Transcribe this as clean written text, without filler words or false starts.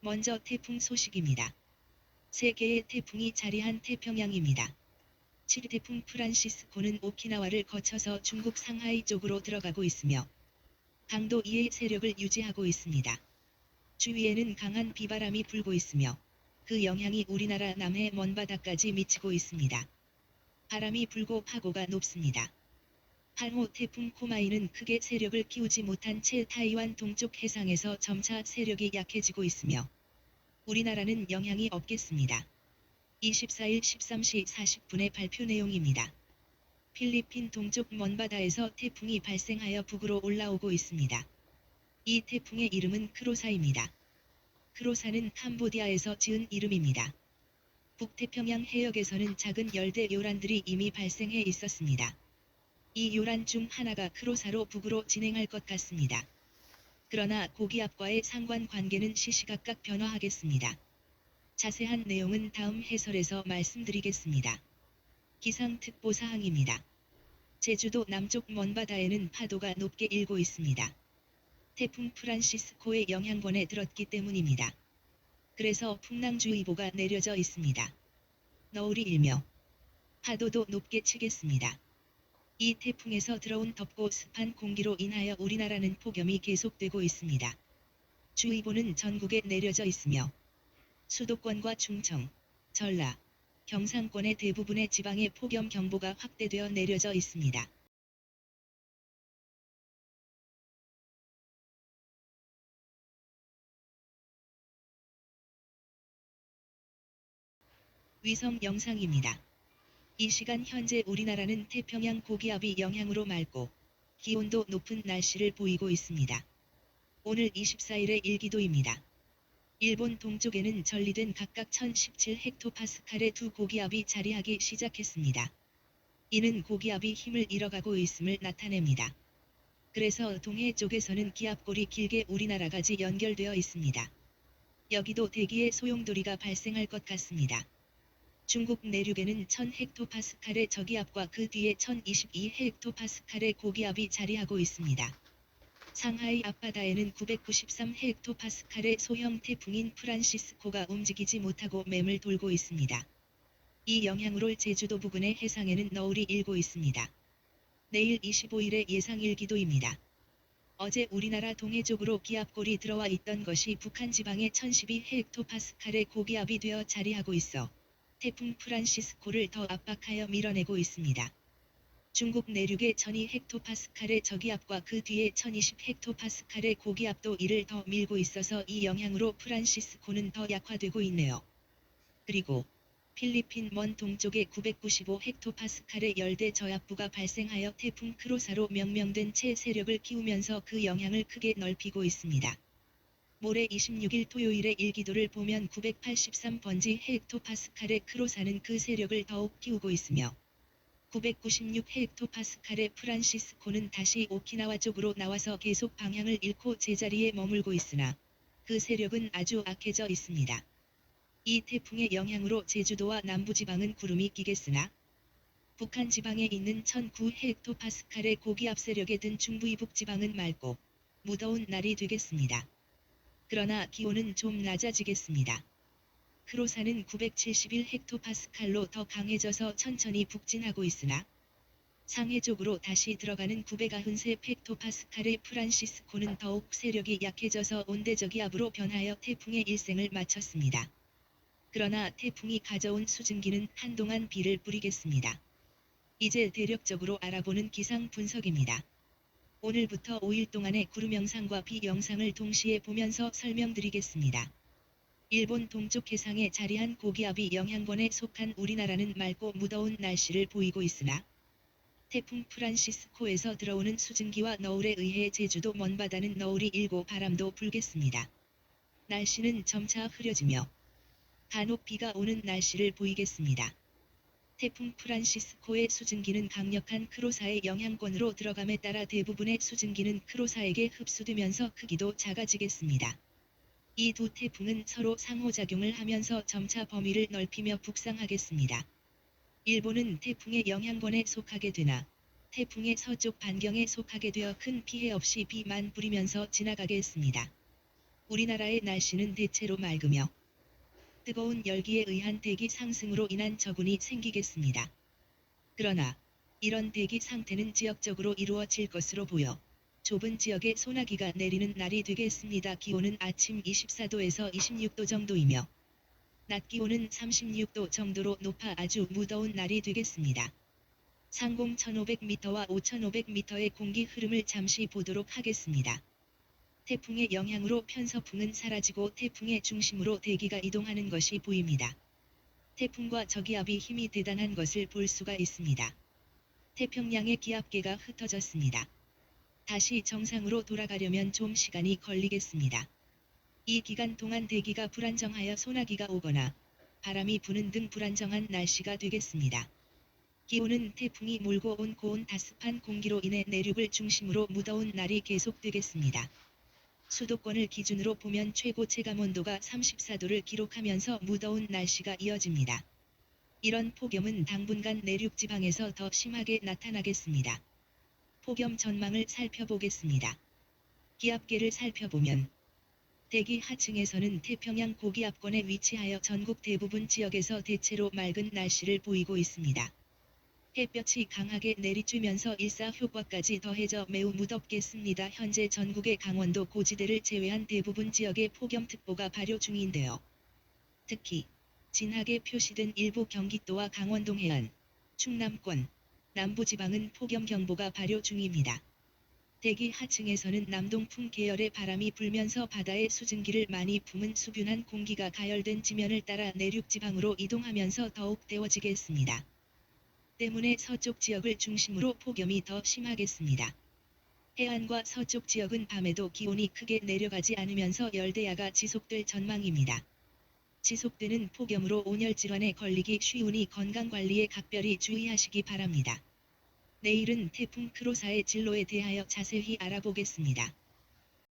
먼저 태풍 소식입니다. 3개의 태풍이 자리한 태평양입니다. 7태풍 프란시스코는 오키나와를 거쳐서 중국 상하이 쪽으로 들어가고 있으며 강도 2의 세력을 유지하고 있습니다. 주위에는 강한 비바람이 불고 있으며 그 영향이 우리나라 남해 먼바다까지 미치고 있습니다. 바람이 불고 파고가 높습니다. 8호 태풍 코마이는 크게 세력을 키우지 못한 채 타이완 동쪽 해상에서 점차 세력이 약해지고 있으며 우리나라는 영향이 없겠습니다. 24일 13시 40분의 발표 내용입니다. 필리핀 동쪽 먼바다에서 태풍이 발생하여 북으로 올라오고 있습니다. 이 태풍의 이름은 크로사입니다. 크로사는 캄보디아에서 지은 이름입니다. 북태평양 해역에서는 작은 열대 요란들이 이미 발생해 있었습니다. 이 요란 중 하나가 크로사로 북으로 진행할 것 같습니다. 그러나 고기압과의 상관관계는 시시각각 변화하겠습니다. 자세한 내용은 다음 해설에서 말씀드리겠습니다. 기상특보사항입니다. 제주도 남쪽 먼바다에는 파도가 높게 일고 있습니다. 태풍 프란시스코의 영향권에 들었기 때문입니다. 그래서 풍랑주의보가 내려져 있습니다. 너울이 일며 파도도 높게 치겠습니다. 이 태풍에서 들어온 덥고 습한 공기로 인하여 우리나라는 폭염이 계속되고 있습니다. 주의보는 전국에 내려져 있으며 수도권과 충청, 전라, 경상권의 대부분의 지방에 폭염 경보가 확대되어 내려져 있습니다. 위성 영상입니다. 이 시간 현재 우리나라는 태평양 고기압이 영향으로 맑고 기온도 높은 날씨를 보이고 있습니다. 오늘 24일의 일기도입니다. 일본 동쪽에는 전리된 각각 1017헥토파스칼의 두 고기압이 자리하기 시작했습니다. 이는 고기압이 힘을 잃어가고 있음을 나타냅니다. 그래서 동해 쪽에서는 기압골이 길게 우리나라까지 연결되어 있습니다. 여기도 대기의 소용돌이가 발생할 것 같습니다. 중국 내륙에는 1000헥토파스칼의 저기압과 그 뒤에 1022헥토파스칼의 고기압이 자리하고 있습니다. 상하이 앞바다에는 993헥토파스칼의 소형 태풍인 프란시스코가 움직이지 못하고 맴을 돌고 있습니다. 이 영향으로 제주도 부근의 해상에는 너울이 일고 있습니다. 내일 25일의 예상일기도입니다. 어제 우리나라 동해 쪽으로 기압골이 들어와 있던 것이 북한 지방의 1012헥토파스칼의 고기압이 되어 자리하고 있어 태풍 프란시스코를 더 압박하여 밀어내고 있습니다. 중국 내륙의 1002헥토파스칼의 저기압과 그 뒤에 1020헥토파스칼의 고기압도 이를 더 밀고 있어서 이 영향으로 프란시스코는 더 약화되고 있네요. 그리고 필리핀 먼 동쪽에 995헥토파스칼의 열대 저압부가 발생하여 태풍 크로사로 명명된 채 세력을 키우면서 그 영향을 크게 넓히고 있습니다. 모레 26일 토요일의 일기도를 보면 983번지 헥토파스칼의 크로사는 그 세력을 더욱 키우고 있으며 996헥토파스칼의 프란시스코는 다시 오키나와 쪽으로 나와서 계속 방향을 잃고 제자리에 머물고 있으나 그 세력은 아주 악해져 있습니다. 이 태풍의 영향으로 제주도와 남부지방은 구름이 끼겠으나 북한 지방에 있는 1009헥토파스칼의 고기압 세력에 든 중부이북 지방은 맑고 무더운 날이 되겠습니다. 그러나 기온은 좀 낮아지겠습니다. 크로사는 971헥토파스칼로 더 강해져서 천천히 북진하고 있으나 상해 쪽으로 다시 들어가는 993헥토파스칼의 프란시스코는 더욱 세력이 약해져서 온대저기압으로 변하여 태풍의 일생을 마쳤습니다. 그러나 태풍이 가져온 수증기는 한동안 비를 뿌리겠습니다. 이제 대략적으로 알아보는 기상 분석입니다. 오늘부터 5일 동안의 구름 영상과 비 영상을 동시에 보면서 설명드리겠습니다. 일본 동쪽 해상에 자리한 고기압이 영향권에 속한 우리나라는 맑고 무더운 날씨를 보이고 있으나 태풍 프란시스코에서 들어오는 수증기와 너울에 의해 제주도 먼바다는 너울이 일고 바람도 불겠습니다. 날씨는 점차 흐려지며 간혹 비가 오는 날씨를 보이겠습니다. 태풍 프란시스코의 수증기는 강력한 크로사의 영향권으로 들어감에 따라 대부분의 수증기는 크로사에게 흡수되면서 크기도 작아지겠습니다. 이 두 태풍은 서로 상호작용을 하면서 점차 범위를 넓히며 북상하겠습니다. 일본은 태풍의 영향권에 속하게 되나 태풍의 서쪽 반경에 속하게 되어 큰 피해 없이 비만 뿌리면서 지나가겠습니다. 우리나라의 날씨는 대체로 맑으며 뜨거운 열기에 의한 대기 상승으로 인한 저군이 생기겠습니다. 그러나 이런 대기 상태는 지역적으로 이루어질 것으로 보여 좁은 지역에 소나기가 내리는 날이 되겠습니다. 기온은 아침 24도에서 26도 정도이며 낮 기온은 36도 정도로 높아 아주 무더운 날이 되겠습니다. 상공 1500m와 5500m의 공기 흐름을 잠시 보도록 하겠습니다. 태풍의 영향으로 편서풍은 사라지고 태풍의 중심으로 대기가 이동하는 것이 보입니다. 태풍과 저기압이 힘이 대단한 것을 볼 수가 있습니다. 태평양의 기압계가 흩어졌습니다. 다시 정상으로 돌아가려면 좀 시간이 걸리겠습니다. 이 기간 동안 대기가 불안정하여 소나기가 오거나 바람이 부는 등 불안정한 날씨가 되겠습니다. 기온은 태풍이 몰고 온 고온 다습한 공기로 인해 내륙을 중심으로 무더운 날이 계속되겠습니다. 수도권을 기준으로 보면 최고 체감온도가 34도를 기록하면서 무더운 날씨가 이어집니다. 이런 폭염은 당분간 내륙 지방에서 더 심하게 나타나겠습니다. 폭염 전망을 살펴보겠습니다. 기압계를 살펴보면 대기 하층에서는 태평양 고기압권에 위치하여 전국 대부분 지역에서 대체로 맑은 날씨를 보이고 있습니다. 햇볕이 강하게 내리쬐면서 일사효과까지 더해져 매우 무덥겠습니다. 현재 전국의 강원도 고지대를 제외한 대부분 지역에 폭염특보가 발효 중인데요. 특히 진하게 표시된 일부 경기도와 강원도 해안, 충남권, 남부지방은 폭염경보가 발효 중입니다. 대기 하층에서는 남동풍 계열의 바람이 불면서 바다의 수증기를 많이 품은 수분한 공기가 가열된 지면을 따라 내륙 지방으로 이동하면서 더욱 데워지겠습니다. 때문에 서쪽 지역을 중심으로 폭염이 더 심하겠습니다. 해안과 서쪽 지역은 밤에도 기온이 크게 내려가지 않으면서 열대야가 지속될 전망입니다. 지속되는 폭염으로 온열 질환에 걸리기 쉬우니 건강관리에 각별히 주의하시기 바랍니다. 내일은 태풍 크로사의 진로에 대하여 자세히 알아보겠습니다.